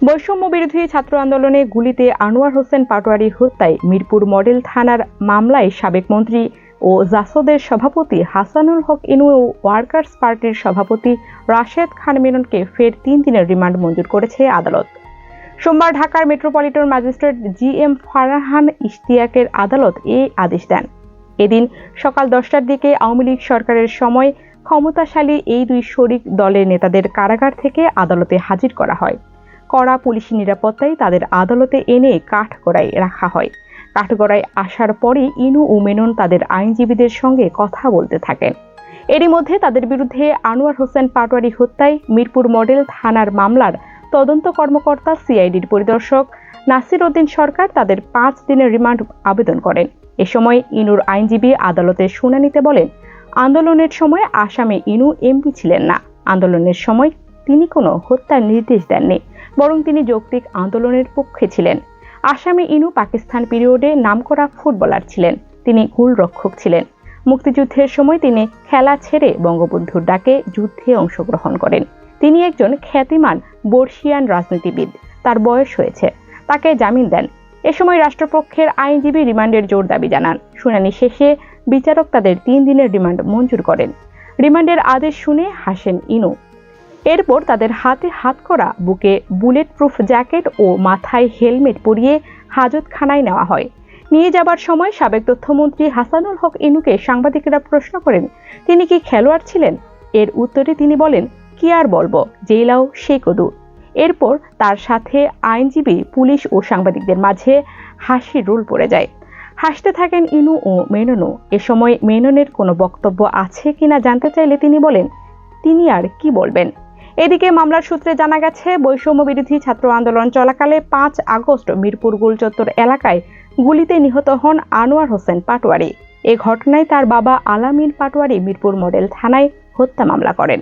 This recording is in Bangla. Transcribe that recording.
বৈষম্য বিরোধী ছাত্র আন্দোলনে গুলিতে আনোয়ার হোসেন পাটোয়ারীর হত্যায় মিরপুর মডেল থানার মামলায় সাবেক মন্ত্রী ও জাসদের সভাপতি হাসানুল হক ইনু ও ওয়ার্কার্স পার্টির সভাপতি রাশেদ খান মেননকে ফের 3 দিনের রিমান্ড মঞ্জুর করেছে আদালত। সোমবার ঢাকার মেট্রোপলিটন ম্যাজিস্ট্রেট GM ফারহান ইশতিয়াকের আদালত এই আদেশ দেন। এদিন সকাল 10টার দিকে আওয়ামী লীগ সরকারের সময় ক্ষমতাশালী এই দুই শরিক দলের নেতাদের কারাগার থেকে আদালতে হাজির করা হয়। কড়া পুলিশি নিরাপত্তায় তাদের আদালতে এনে কাঠগড়ায় রাখা হয়। কাঠগড়ায় আসার পরে ইনু ও মেনন তাদের আইনজীবীদের সঙ্গে কথা বলতে থাকেন। এরই মধ্যে তাদের বিরুদ্ধে আনোয়ার হোসেন পাটোয়ারী হত্যায় মিরপুর মডেল থানার মামলার তদন্ত কর্মকর্তা CIDর পরিদর্শক নাসির উদ্দিন সরকার তাদের 5 দিনের রিমান্ড আবেদন করেন। এ সময় ইনুর আইনজীবী আদালতের শুনানিতে বলেন, আন্দোলনের সময় আসামি ইনু MP ছিলেন না। আন্দোলনের সময় তিনি কোনো হত্যার নির্দেশ দেননি, বরং তিনি যৌক্তিক আন্দোলনের পক্ষে ছিলেন। আসামি ইনু পাকিস্তান পিরিয়ডে নামকরা ফুটবলার ছিলেন। তিনি গোলরক্ষক ছিলেন। মুক্তিযুদ্ধের সময় তিনি খেলা ছেড়ে বঙ্গবন্ধুর ডাকে যুদ্ধে অংশগ্রহণ করেন। তিনি একজন খ্যাতিমান বর্ষিয়ান রাজনীতিবিদ। তার বয়স হয়েছে, তাকে জামিন দেন। এ সময় রাষ্ট্রপক্ষের আইনজীবী রিমান্ডের জোর দাবি জানান। শুনানি শেষে বিচারক তাদের 3 দিনের রিমান্ড মঞ্জুর করেন। রিমান্ডের আদেশ শুনে হাসেন ইনু। এরপর তাদের হাতে হাতকড়া, বুকে বুলেট প্রুফ জ্যাকেট ও মাথায় হেলমেট পরিয়ে হাজতখানায় নেওয়া হয়। নিয়ে যাবার সময় সাবেক তথ্যমন্ত্রী হাসানুল হক ইনুকে সাংবাদিকেরা প্রশ্ন করেন, তিনি কি খেলোয়াড় ছিলেন? এর উত্তরে তিনি বলেন, কি আর বলবো, জেলাও সেই কদু। এরপর তার সাথে আইনজীবী, পুলিশ ও সাংবাদিকদের মাঝে হাসির রোল পড়ে যায়। হাসতে থাকেন ইনু ও মেননও। এ সময় মেননের কোনো বক্তব্য আছে কিনা জানতে চাইলে তিনি বলেন, তিনি আর কি বলবেন। এদিকে মামলার সূত্রে জানা গেছে, বৈষম্য বিরোধী ছাত্র আন্দোলন চলাকালে 5 আগস্ট মিরপুর গোলচত্বর এলাকায় গুলিতে নিহত হন আনোয়ার হোসেন পাটোয়ারী। এ ঘটনায় তার বাবা আলামিন পাটোয়ারী মিরপুর মডেল থানায় হত্যা মামলা করেন।